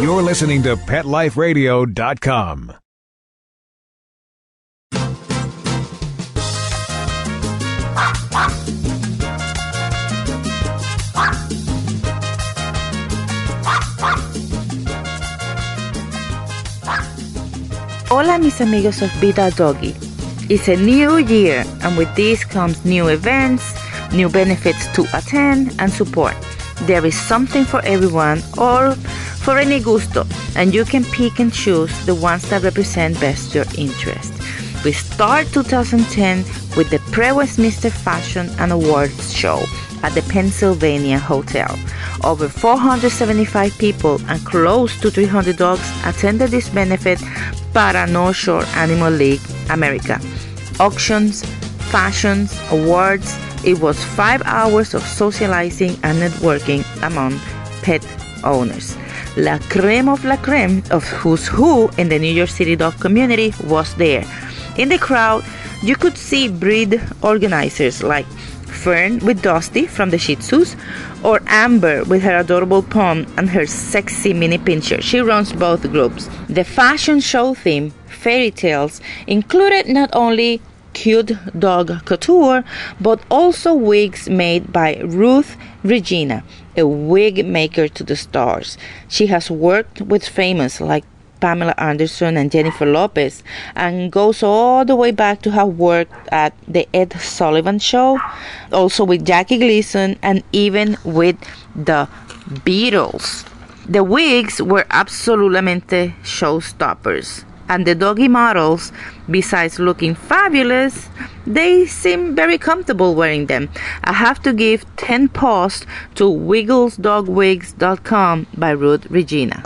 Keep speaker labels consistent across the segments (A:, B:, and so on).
A: You're listening to PetLifeRadio.com.
B: Hola mis amigos of Vida, Doggie. It's a new year, and with this comes new events, new benefits to attend and support. There is something for everyone, or for any gusto, and you can pick and choose the ones that represent best your interest. We start 2010 with the pre-Westminster Fashion and Awards Show at the Pennsylvania Hotel. Over 475 people and close to 300 dogs attended this benefit para North Shore Animal League America. Auctions, fashions, awards. It was 5 hours of socializing and networking among pet owners. La creme of la creme of who's who in the New York City dog community was there. In the crowd, you could see breed organizers like Fern with Dusty from the Shih Tzus, or Amber with her adorable Pom and her sexy mini pincher. She runs both groups. The fashion show theme, Fairy Tales, included not only cute dog couture, but also wigs made by Ruth Regina, a wig maker to the stars. She has worked with famous like Pamela Anderson and Jennifer Lopez, and goes all the way back to have worked at the Ed Sullivan Show, also with Jackie Gleason, and even with the Beatles. The wigs were absolutamente showstoppers, and the doggy models, besides looking fabulous, they seem very comfortable wearing them. I have to give 10 paws to wigglesdogwigs.com by Ruth Regina.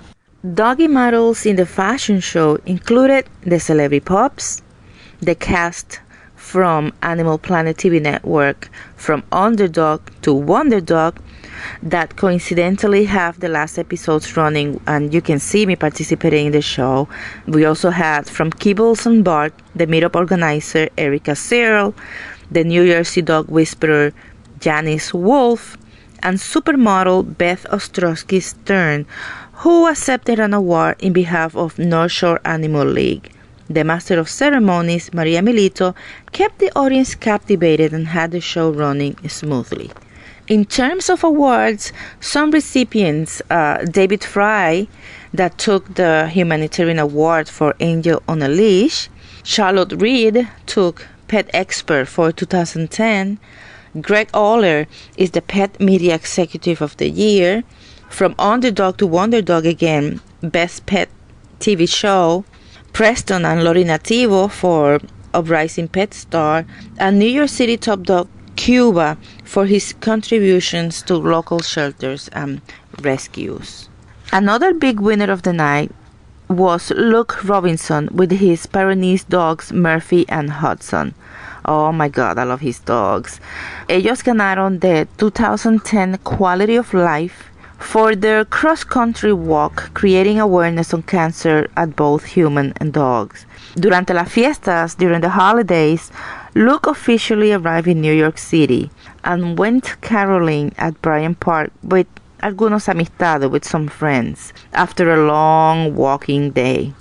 B: Doggy models in the fashion show included the celebrity pups, the cast from Animal Planet TV network, from Underdog to Wonder Dog, that coincidentally have the last episodes running, and you can see me participating in the show. We also had from Kibbles and Bart, the meetup organizer Erica Searle, the New Jersey dog whisperer Janice Wolf, and supermodel Beth Ostrowski Stern, who accepted an award in behalf of North Shore Animal League. The Master of Ceremonies, Maria Milito, kept the audience captivated and had the show running smoothly. In terms of awards, some recipients, David Fry, that took the Humanitarian Award for Angel on a Leash, Charlotte Reed took Pet Expert for 2010, Greg Oller is the Pet Media Executive of the Year, from Underdog to Wonder Dog again, Best Pet TV Show, Preston and Lori Nativo for Uprising Pet Star, and New York City Top Dog Cuba for his contributions to local shelters and rescues. Another big winner of the night was Luke Robinson with his Pyrenees dogs Murphy and Hudson. Oh my God, I love his dogs. Ellos ganaron the 2010 Quality of Life for their cross-country walk, creating awareness on cancer at both human and dogs. Durante las fiestas, during the holidays, Luke officially arrived in New York City and went caroling at Bryant Park with algunos amistades, with some friends, after a long walking day.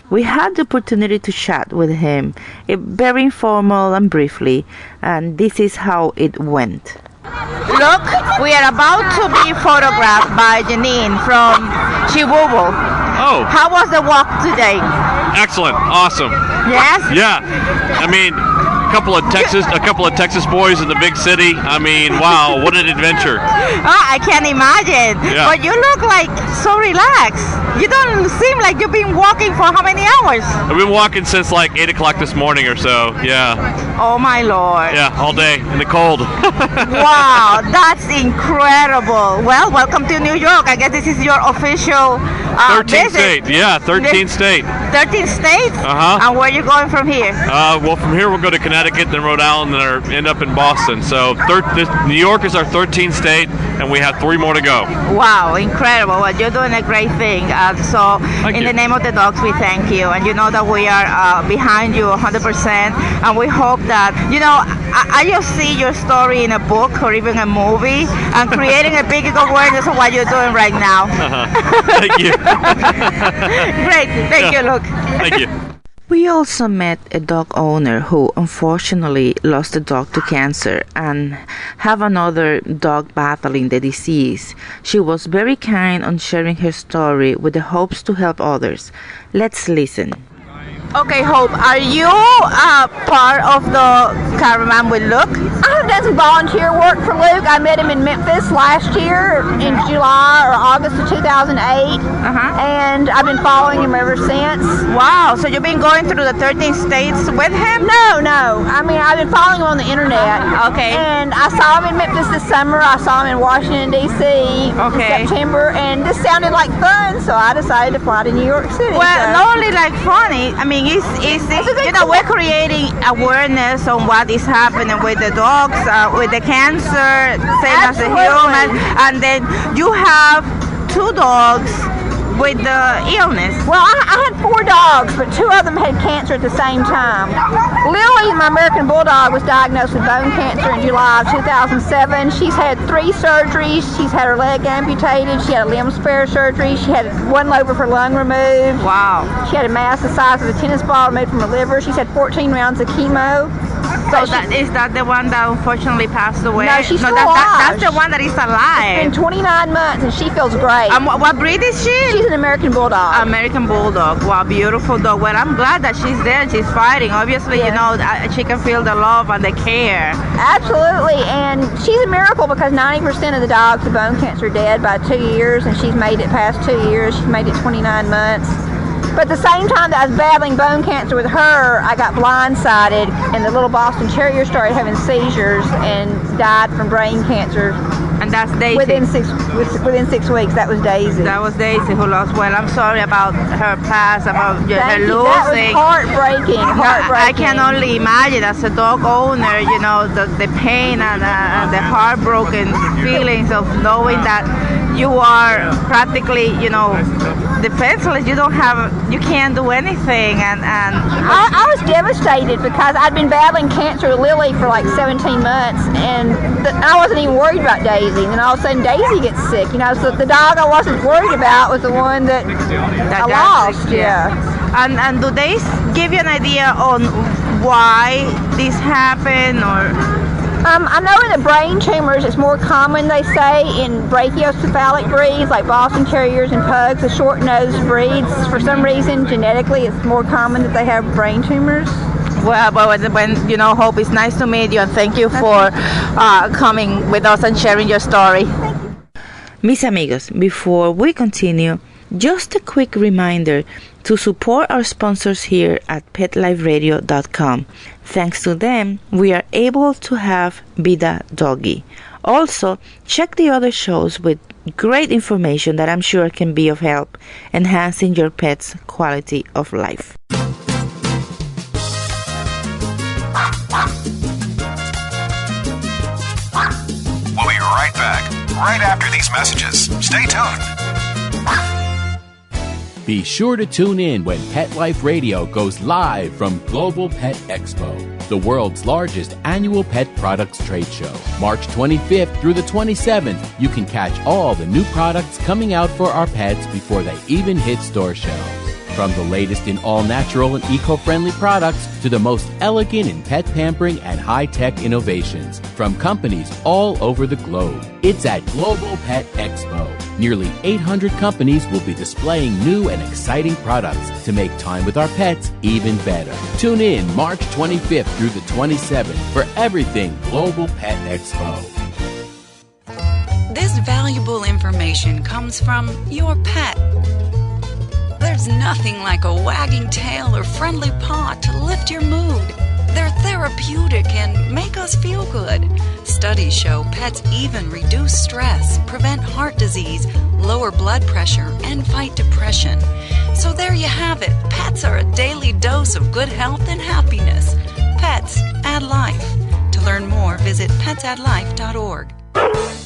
B: We had the opportunity to chat with him, very informal and briefly, and this is how it went. Look, we are about to be photographed by Janine from Chihuahua.
C: Oh.
B: How was the walk today?
C: Excellent. Awesome.
B: Yes?
C: Yeah. I mean, a couple of Texas boys in the big city. I mean, wow, what an adventure.
B: Oh, I can't imagine.
C: Yeah.
B: But you look like so relaxed. You don't seem like you've been walking for how many hours?
C: I've been walking since like 8 o'clock this morning or so. Yeah.
B: Oh my Lord.
C: Yeah, all day in the cold.
B: Wow, that's incredible. Well, welcome to New York. I guess this is your official
C: 13th state. Yeah, 13th state.
B: 13th state?
C: Uh-huh.
B: And where are you going from here?
C: Well, from here we'll go to Connecticut. Connecticut, then Rhode Island, and end up in Boston. So New York is our 13th state, and we have 3 more to go.
B: Wow, incredible. Well, you're doing a great thing. So in the name of the dogs, we thank you. And you know that we are behind you 100%. And we hope that, I just see your story in a book or even a movie and creating a big awareness of what you're doing right now.
C: Thank you.
B: Great. Thank you, Luke.
C: Thank you.
B: We also met a dog owner who unfortunately lost a dog to cancer and have another dog battling the disease. She was very kind on sharing her story with the hopes to help others. Let's listen. Okay, Hope, are you part of the caravan with Luke?
D: I've done some volunteer work for Luke. I met him in Memphis last year in July or August of 2008, and I've been following him ever since.
B: Wow, so you've been going through the 13 states with him?
D: No. I mean, I've been following him on the internet.
B: Okay.
D: And I saw him in Memphis this summer. I saw him in Washington, D.C. in September, and this sounded like fun, so I decided to fly to New York City.
B: Well, not only like funny, I mean, we're creating awareness on what is happening with the dogs, with the cancer, same as a human, and then you have 2 dogs with the illness.
D: Well, I had 4 dogs, but 2 of them had cancer at the same time. Lily, my American Bulldog, was diagnosed with bone cancer in July of 2007. She's had 3 surgeries. She's had her leg amputated. She had a limb spare surgery. She had 1 lobe of her lung removed.
B: Wow.
D: She had a mass the size of a tennis ball made from her liver. She's had 14 rounds of chemo.
B: So is that the one that unfortunately passed away?
D: No, she's still alive.
B: That's the one that is alive.
D: It's been 29 months and she feels great.
B: What breed is she?
D: She's an American Bulldog.
B: American Bulldog. Wow, beautiful dog. Well, I'm glad that she's there. She's fighting. Obviously, she can feel the love and the care.
D: Absolutely. And she's a miracle because 90% of the dogs with bone cancer are dead by 2 years, and she's made it past 2 years. She's made it 29 months. But at the same time that I was battling bone cancer with her, I got blindsided, and the little Boston Terrier started having seizures and died from brain cancer.
B: And that's Daisy.
D: Within 6 weeks, that was Daisy.
B: That was Daisy who lost. Well, I'm sorry about her pass, about her losing.
D: That was heartbreaking.
B: I can only imagine as a dog owner, the pain and the heartbroken feelings of knowing that you are practically, defenseless. You can't do anything. And
D: I was devastated because I'd been battling cancer with Lily for like 17 months, and I wasn't even worried about Daisy. And then all of a sudden Daisy gets sick, so the dog I wasn't worried about was the one that I lost. Yeah.
B: And do they give you an idea on why this happened, or?
D: I know in the brain tumors it's more common, they say, in brachiocephalic breeds like Boston Terriers and Pugs, the short-nosed breeds. For some reason, genetically, it's more common that they have brain tumors.
B: Well, Hope, it's nice to meet you, and thank you for coming with us and sharing your story. Mis amigos, before we continue, just a quick reminder to support our sponsors here at PetLifeRadio.com. Thanks to them, we are able to have Vida Doggie. Also, check the other shows with great information that I'm sure can be of help, enhancing your pet's quality of life.
A: We'll be right back, right after these messages. Stay tuned.
E: Be sure to tune in when Pet Life Radio goes live from Global Pet Expo, the world's largest annual pet products trade show. March 25th through the 27th, you can catch all the new products coming out for our pets before they even hit store shelves. From the latest in all-natural and eco-friendly products to the most elegant in pet pampering and high-tech innovations from companies all over the globe. It's at Global Pet Expo. Nearly 800 companies will be displaying new and exciting products to make time with our pets even better. Tune in March 25th through the 27th for everything Global Pet Expo.
F: This valuable information comes from your pet. There's nothing like a wagging tail or friendly paw to lift your mood. They're therapeutic and make us feel good. Studies show pets even reduce stress, prevent heart disease, lower blood pressure, and fight depression. So there you have it. Pets are a daily dose of good health and happiness. Pets add life. To learn more, visit petsaddlife.org.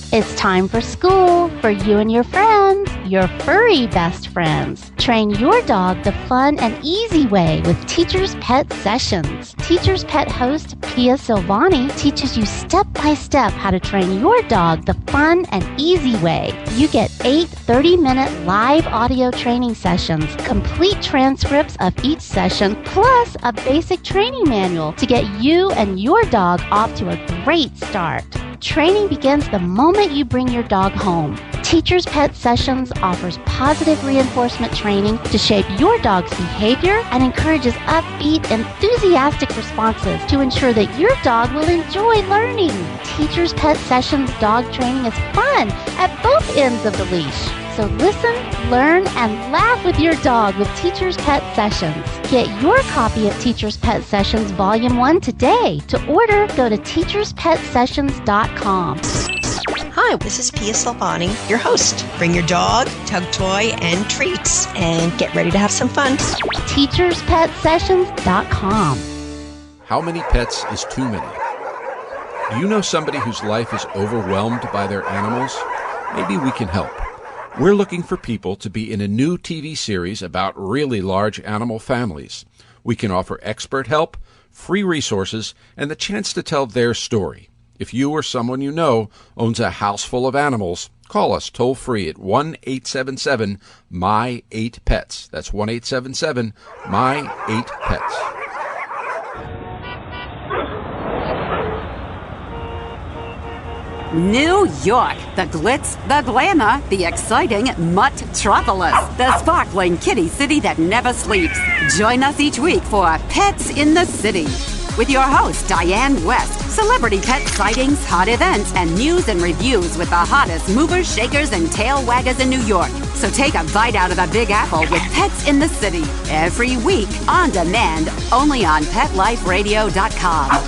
G: It's time for school for you and your friends, your furry best friends. Train your dog the fun and easy way with Teacher's Pet Sessions. Teacher's Pet host Pia Silvani teaches you step-by-step how to train your dog the fun and easy way. You get 8 30-minute live audio training sessions, complete transcripts of each session, plus a basic training manual to get you and your dog off to a great start. Training begins the moment you bring your dog home. Teacher's Pet Sessions offers positive reinforcement training to shape your dog's behavior and encourages upbeat, enthusiastic responses to ensure that your dog will enjoy learning. Teacher's Pet Sessions dog training is fun at both ends of the leash. So listen, learn, and laugh with your dog with Teacher's Pet Sessions. Get your copy of Teacher's Pet Sessions Volume 1 today. To order, go to teacherspetsessions.com.
H: Hi, this is Pia Silvani, your host. Bring your dog, tug toy, and treats, and get ready to have some fun.
G: teacherspetsessions.com.
I: How many pets is too many? Do you know somebody whose life is overwhelmed by their animals? Maybe we can help. We're looking for people to be in a new TV series about really large animal families. We can offer expert help, free resources, and the chance to tell their story. If you or someone you know owns a house full of animals, call us toll-free at 1-877-MY-8-PETS. That's 1-877-MY-8-PETS.
J: New York, the glitz, the glamour, the exciting Mutt-tropolis, the sparkling kitty city that never sleeps. Join us each week for Pets in the City with your host, Diane West. Celebrity pet sightings, hot events, and news and reviews with the hottest movers, shakers, and tail waggers in New York. So take a bite out of the Big Apple with Pets in the City every week on demand, only on PetLifeRadio.com.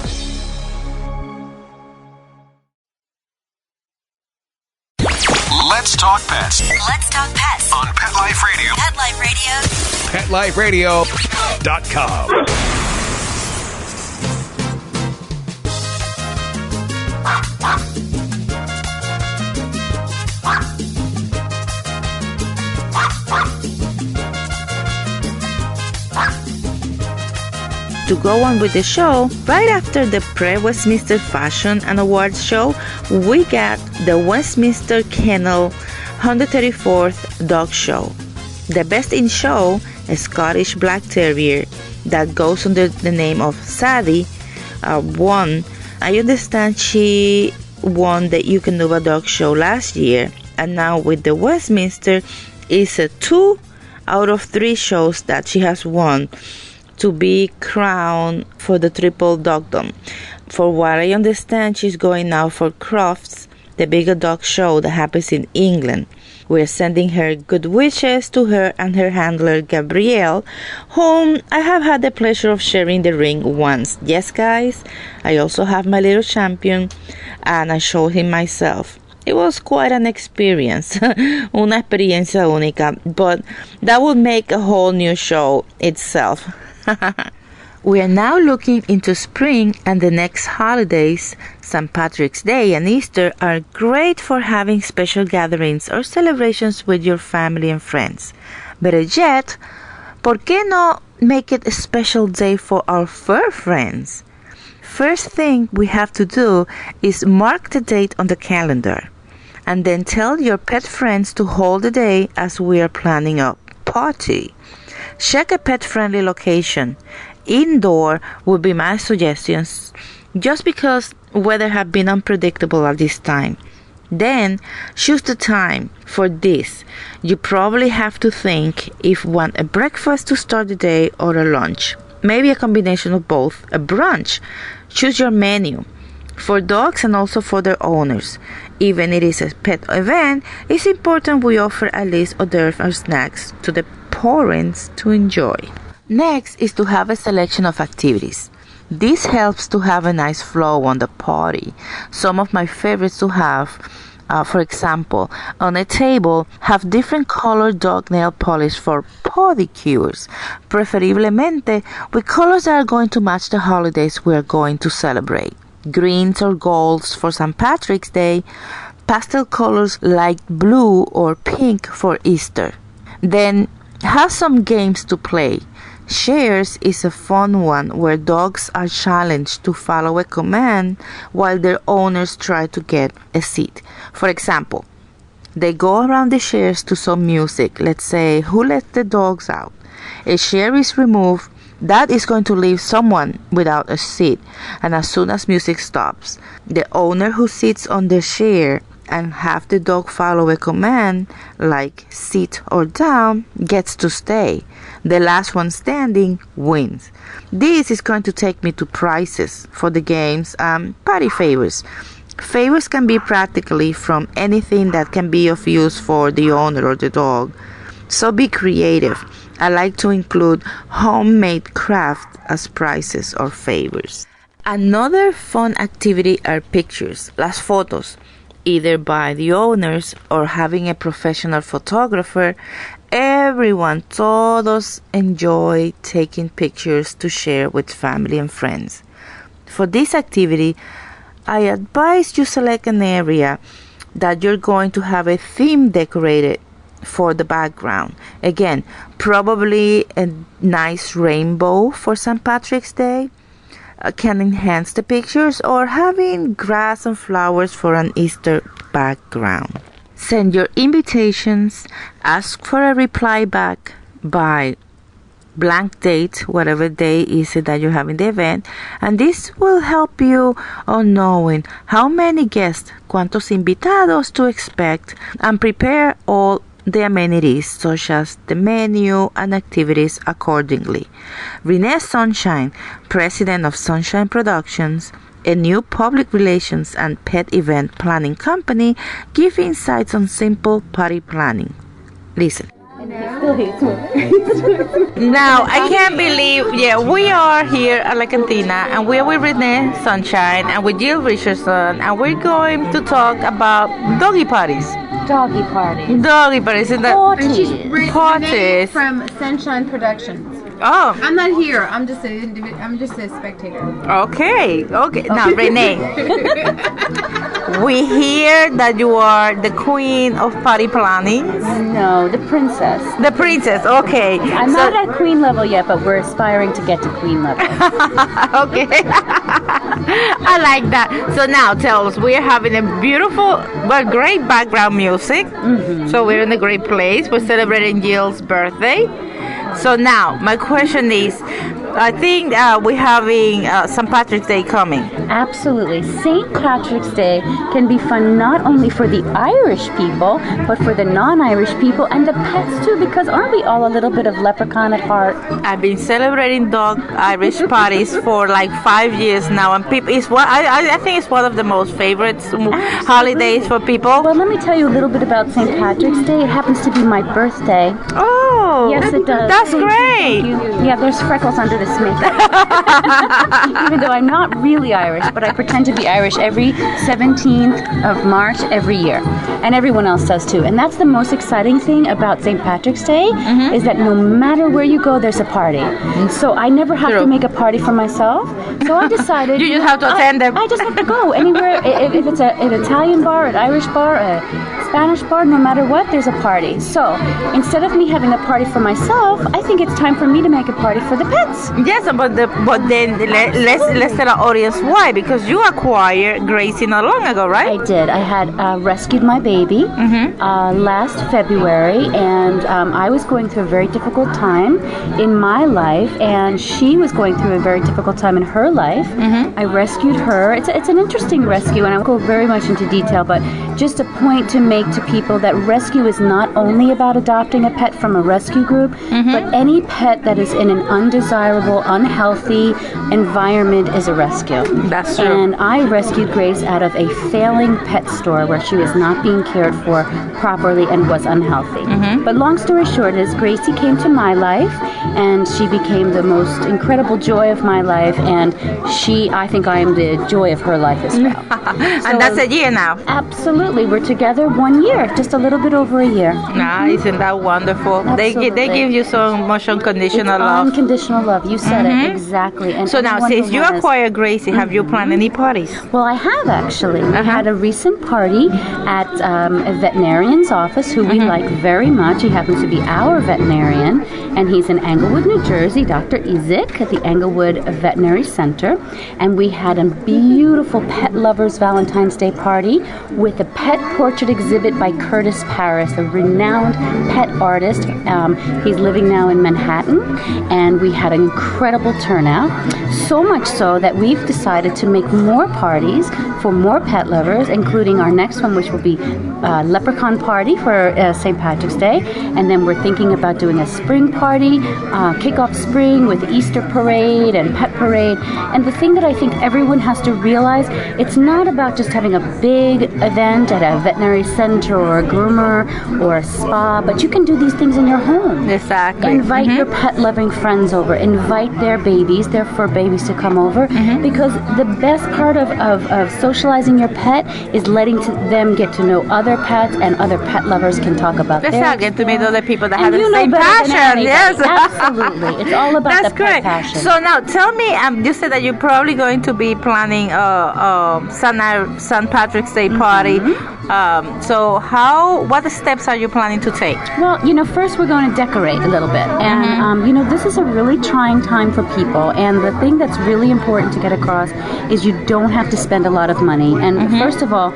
A: Let's talk pets
F: Let's talk pets
A: on Pet Life Radio.
F: Pet Life Radio.
A: PetLifeRadio.com.
B: To go on with the show, right after the pre-Westminster Fashion and Awards show, we got the Westminster Kennel 134th Dog Show. The best in show, a Scottish Black Terrier that goes under the name of Sadie, won. I understand she won the Eukanuba Dog Show last year, and now with the Westminster, it's a 2 out of 3 shows that she has won to be crowned for the triple dogdom. For what I understand, she's going now for Crofts, the bigger dog show that happens in England. We're sending her good wishes to her and her handler Gabrielle, whom I have had the pleasure of sharing the ring once. Yes, guys, I also have my little champion, and I showed him myself. It was quite an experience, una experiencia única, but that would make a whole new show itself. We are now looking into spring, and the next holidays, St. Patrick's Day and Easter, are great for having special gatherings or celebrations with your family and friends. Better yet, ¿por qué no make it a special day for our fur friends? First thing we have to do is mark the date on the calendar, and then tell your pet friends to hold the day as we are planning a Pawty. Check a pet-friendly location. Indoor would be my suggestions, just because weather have been unpredictable at this time. Then choose the time for this. You probably have to think if you want a breakfast to start the day or a lunch. Maybe a combination of both. A brunch. Choose your menu. For dogs and also for their owners. Even if it is a pet event, it's important we offer at least hors d'oeuvres or snacks to the parents to enjoy. Next is to have a selection of activities. This helps to have a nice flow on the party. Some of my favorites to have For example, on a table, have different colored dog nail polish for Pawty cures, preferiblemente with colors that are going to match the holidays we are going to celebrate. Greens or golds for St. Patrick's Day, pastel colors like blue or pink for Easter. Then have some games to play. Shares is a fun one where dogs are challenged to follow a command while their owners try to get a seat. For example, they go around the shares to some music. Let's say, who let the dogs out? A share is removed. That is going to leave someone without a seat. And as soon as music stops, the owner who sits on the share and have the dog follow a command like sit or down gets to stay. The last one standing wins. This is going to take me to prizes for the games and party favors. Favors can be practically from anything that can be of use for the owner or the dog. So be creative. I like to include homemade craft as prizes or favors. Another fun activity are pictures, las fotos, either by the owners or having a professional photographer. Everyone, todos enjoy taking pictures to share with family and friends. For this activity, I advise you select an area that you're going to have a theme decorated for the background. Again, probably a nice rainbow for St. Patrick's Day can enhance the pictures, or having grass and flowers for an Easter background. Send your invitations, ask for a reply back by blank date, whatever day is it that you're having the event, and this will help you on knowing how many guests, cuántos invitados to expect, and prepare all the amenities such as the menu and activities accordingly. Renee Sunshine, president of Sunshine Productions, a new public relations and pet event planning company, give insights on simple party planning. Listen. Now, I can't believe, we are here at La Cantina, and we are with Renee Sunshine and with Jill Richardson, and we're going to talk about doggy parties.
K: Doggy parties.
B: Doggy parties.
K: Pawties. From Sunshine Productions.
B: Oh.
K: I'm not here. I'm just a spectator.
B: Okay. Now, Renee, we hear that you are the queen of party planning.
L: No, the princess.
B: The princess, okay.
L: I'm not at queen level yet, but we're aspiring to get to queen level.
B: Okay. I like that. So now tell us, we're having a beautiful, great background music. Mm-hmm. So we're in a great place. We're celebrating Jill's birthday. So now, my question is, I think we're having St. Patrick's Day coming.
L: Absolutely. St. Patrick's Day can be fun not only for the Irish people, but for the non-Irish people and the pets too, because aren't we all a little bit of leprechaun at heart?
B: I've been celebrating dog Irish parties for like 5 years now, and people, I think it's one of the most favorite holidays for people.
L: Well, let me tell you a little bit about St. Patrick's Day. It happens to be my birthday.
B: Oh,
L: yes, it does.
B: That's great.
L: Yeah, there's freckles under this makeup. Even though I'm not really Irish, but I pretend to be Irish every 17th of March every year. And everyone else does too. And that's the most exciting thing about St. Patrick's Day, is that no matter where you go, there's a party. So I never have to make a party for myself. So I decided...
B: You just have to attend them.
L: I just have to go anywhere. If it's an Italian bar, an Irish bar, a Spanish bar, no matter what, there's a party. So instead of me having a party for myself, I think it's time for me to make a party for the pets.
B: Yes, but then let's tell our audience why. Because you acquired Gracie not long ago, right?
L: I did. I had rescued my baby last February, and I was going through a very difficult time in my life, and she was going through a very difficult time in her life. I rescued her. It's an interesting rescue, and I won't go very much into detail, but just a point to make to people that rescue is not only about adopting a pet from a rescue group, but any pet that is in an undesirable horrible, unhealthy environment is a rescue.
B: That's true.
L: And I rescued Grace out of a failing pet store where she was not being cared for properly and was unhealthy. But long story short is Gracie came to my life and she became the most incredible joy of my life, and I think I am the joy of her life as well.
B: And that's a year now.
L: Absolutely. We're together 1 year, just a little bit over a year.
B: Isn't that wonderful? They give you so much unconditional love.
L: Unconditional love. You said it exactly. And
B: so now, since you acquired Gracie, have you planned any parties?
L: Well, I have actually. We had a recent party at a veterinarian's office who we like very much. He happens to be our veterinarian, and he's in Englewood, New Jersey, Dr. Izik at the Englewood Veterinary Center. And we had a beautiful Pet Lovers Valentine's Day party with a pet portrait exhibit by Curtis Paris, a renowned pet artist. He's living now in Manhattan, and we had an incredible turnout. So much so that we've decided to make more parties for more pet lovers, including our next one, which will be Leprechaun Party for St. Patrick's Day. And then we're thinking about doing a spring party, kick off spring with Easter parade and pet parade. And the thing that I think everyone has to realize, it's not about just having a big event at a veterinary center or a groomer or a spa, but you can do these things in your home.
B: Exactly.
L: Invite your pet-loving friends over. Invite their babies, their fur babies, to come over, because the best part of socializing your pet is letting them get to know other pets, and other pet lovers can talk about their
B: get to meet other people that have the
L: you
B: same
L: know
B: passion. Yes,
L: absolutely. It's all about
B: that's
L: the pet
B: great.
L: passion.
B: So now, tell me, you said that you're probably going to be planning St. Patrick's Day party. So what steps are you planning to take?
L: Well, first we're going to decorate a little bit. And, this is a really trying time for people. And the thing that's really important to get across is you don't have to spend a lot of money. And first of all,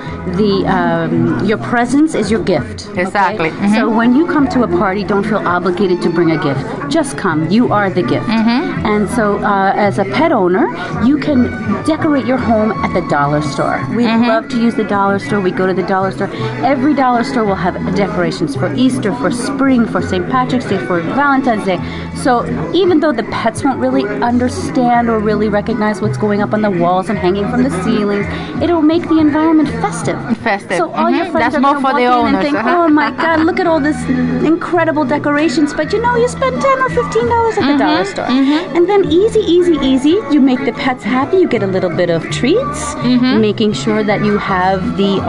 L: your presence is your gift.
B: Exactly.
L: Okay? So when you come to a party, don't feel obligated to bring a gift. Just come. You are the gift. And so as a pet owner, you can decorate your home at the dollar store. We love to use the dollar store. We go to the dollar store. Every dollar store will have decorations for Easter, for spring, for St. Patrick's Day, for Valentine's Day. So even though the pets won't really understand or really recognize what's going up on the walls and hanging from the ceilings, it'll make the environment festive. So all your friends
B: That's
L: are
B: more
L: going to
B: for
L: walk
B: the
L: in
B: owners.
L: and think, oh my God, look at all this incredible decorations. But you spend $10 or $15 at the dollar store. And then easy, you make the pets happy. You get a little bit of treats, making sure that you have the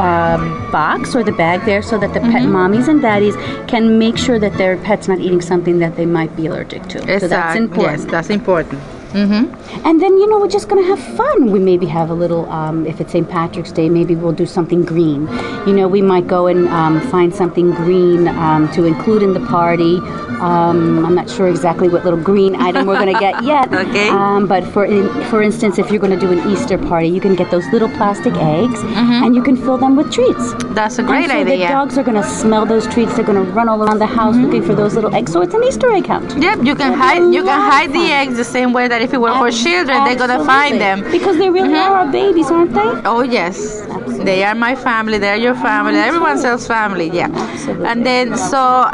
L: box or the bag there so that the pet mommies and daddies can make sure that their pet's not eating something that they might be allergic to. So that's important.
B: Yes, that's important.
L: And then, we're just going to have fun. We maybe have a little, if it's St. Patrick's Day, maybe we'll do something green. We might go and find something green to include in the party. I'm not sure exactly what little green item we're going to get yet.
B: Okay.
L: But for instance, if you're going to do an Easter party, you can get those little plastic eggs and you can fill them with treats.
B: That's a great idea.
L: The dogs are going to smell those treats. They're going to run all around the house looking for those little eggs. So it's an Easter egg hunt.
B: Yep, you can hide the eggs the same way that if it were for children, they're going to find them.
L: Because they really are our babies, aren't they?
B: Oh, yes. Absolutely. They are my family. They are your family. Everyone else's family. Yeah.
L: Absolutely.
B: And then, so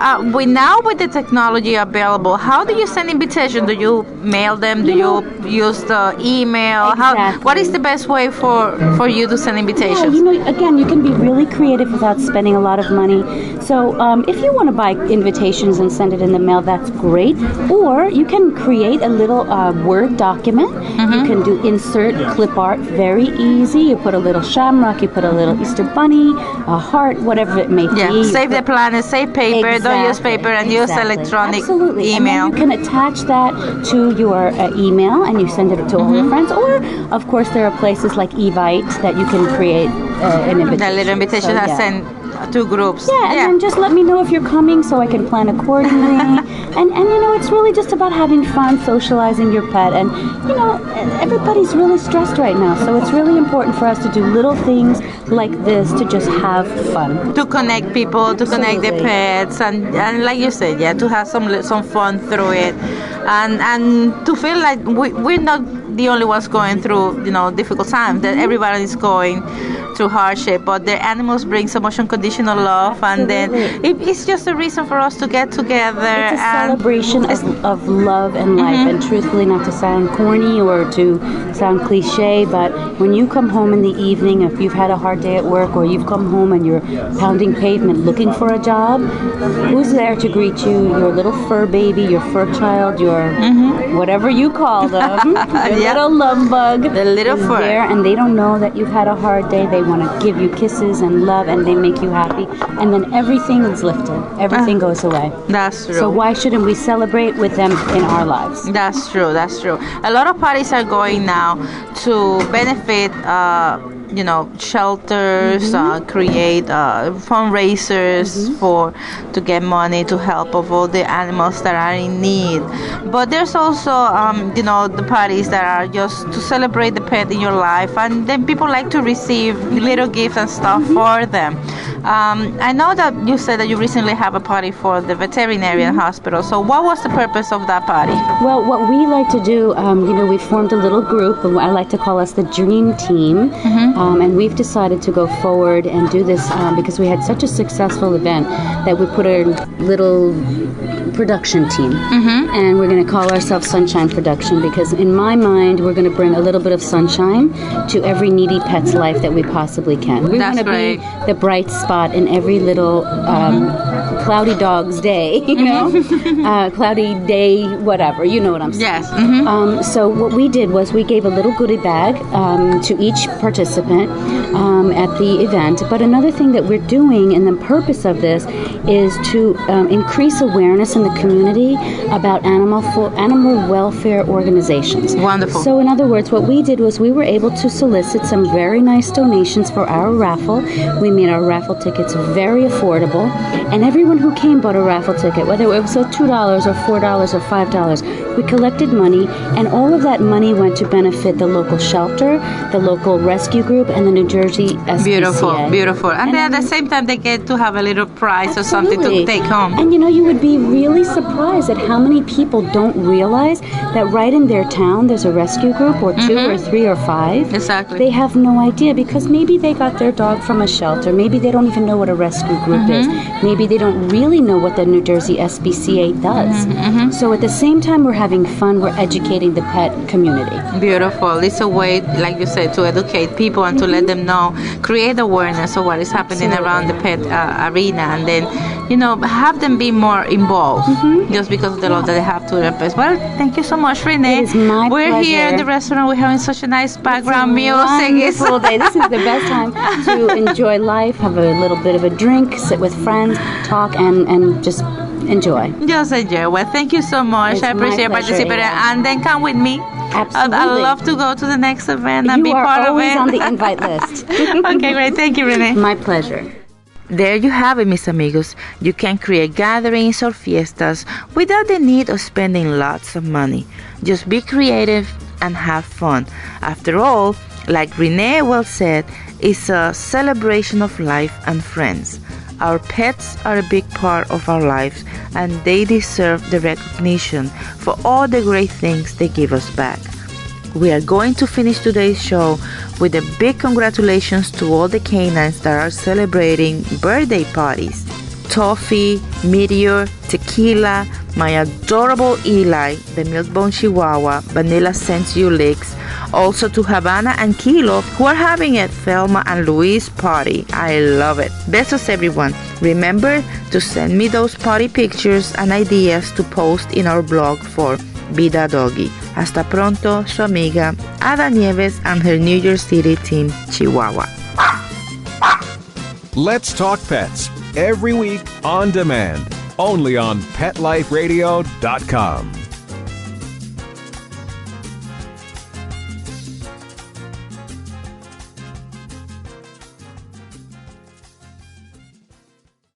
B: with the technology available, how do you send invitations? Do you mail them? Do you use the email?
L: Exactly.
B: What is the best way for you to send invitations?
L: Yeah, again, you can be really creative without spending a lot of money. So if you want to buy invitations and send it in the mail, that's great. Or you can create a little Word document. You can do insert clip art, very easy. You put a little shamrock, you put a little Easter bunny, a heart, whatever it may be.
B: Save the planet, save paper, don't use paper, and use electronic email.
L: And then you can attach that to your email and you send it to all your friends. Or, of course, there are places like Evite that you can create an invitation.
B: A little invitation that send 2 groups.
L: And then just let me know if you're coming so I can plan accordingly. and it's really just about having fun, socializing your pet. And, everybody's really stressed right now. So it's really important for us to do little things like this to just have fun.
B: To connect people, to connect the pets. And like you said, to have some fun through it. And to feel like we're not the only ones going through, difficult times, that everybody is going. through hardship, but their animals bring so much unconditional love, and then it's just a reason for us to get together.
L: It's a celebration of love and life, and truthfully, not to sound corny or to sound cliche, but when you come home in the evening, if you've had a hard day at work, or you've come home and you're pounding pavement looking for a job, who's there to greet you? Your little fur baby, your fur child, your whatever you call them, your little love bug,
B: the little fur
L: there, and they don't know that you've had a hard day. They want to give you kisses and love, and they make you happy, and then everything is lifted. Everything goes away.
B: That's true.
L: So why shouldn't we celebrate with them in our lives?
B: That's true. That's true. A lot of parties are going now to benefit shelters, create fundraisers to get money to help of all the animals that are in need. But there's also the parties that are just to celebrate the pet in your life, and then people like to receive little gifts and stuff for them. I know that you said that you recently have a party for the veterinarian hospital. So what was the purpose of that party?
L: Well, what we like to do, we formed a little group, and I like to call us the Dream Team. And we've decided to go forward and do this because we had such a successful event that we put a little production team. And we're going to call ourselves Sunshine Production, because in my mind, we're going to bring a little bit of sunshine to every needy pet's life that we possibly can. We want to be the bright spot in every little cloudy dog's day, cloudy day, whatever, you know what I'm saying.
B: Yes.
L: So what we did was we gave a little goodie bag to each participant at the event. But another thing that we're doing, and the purpose of this, is to increase awareness in the community about animal welfare organizations.
B: Wonderful.
L: So in other words, what we did was we were able to solicit some very nice donations for our raffle. We made our raffle tickets very affordable, and everyone who came bought a raffle ticket, whether it was $2 or $4 or $5. We collected money, and all of that money went to benefit the local shelter, the local rescue group, and the New Jersey SPCA.
B: Beautiful. And then at the same time, they get to have a little prize or something to take home.
L: And you would be really surprised at how many people don't realize that right in their town there's a rescue group, or 2 or 3 or 5.
B: Exactly.
L: They have no idea, because maybe they got their dog from a shelter. Maybe they don't even know what a rescue group is. Maybe they don't really know what the New Jersey SPCA does. So at the same time we're having fun, we're educating the pet community.
B: Beautiful. It's a way, like you said, to educate people and to let them know, create awareness of what is happening around the pet arena, and then, have them be more involved just because of the love that they have to their pets. Well, thank you so much, Renee.
L: It is my
B: We're
L: pleasure.
B: here at the restaurant. We're having such a nice background music.
L: Wonderful day. This is the best time to enjoy life, have a little bit of a drink, sit with friends, talk, and just enjoy.
B: Just enjoy. Well, thank you so much.
L: It's
B: I appreciate
L: my pleasure,
B: participating.
L: yeah.
B: And then come with me.
L: Absolutely.
B: I'd love to go to the next event and be part of it.
L: You are always on the invite list.
B: Okay, great. Thank you, Renee.
L: My pleasure.
B: There you have it, mis amigos. You can create gatherings or fiestas without the need of spending lots of money. Just be creative and have fun. After all, like Renee well said, it's a celebration of life and friends. Our pets are a big part of our lives, and they deserve the recognition for all the great things they give us back. We are going to finish today's show with a big congratulations to all the canines that are celebrating birthday parties. Toffee, Meteor, Tequila, my adorable Eli, the Milk-Bone Chihuahua, Vanilla Sends You Licks, also to Havana and Kilo, who are having a Thelma and Louise party. I love it. Besos, everyone. Remember to send me those party pictures and ideas to post in our blog for Vida Doggie. Hasta pronto, su amiga Ada Nieves and her New York City team Chihuahua.
M: Let's Talk Pets, every week on demand, only on PetLifeRadio.com.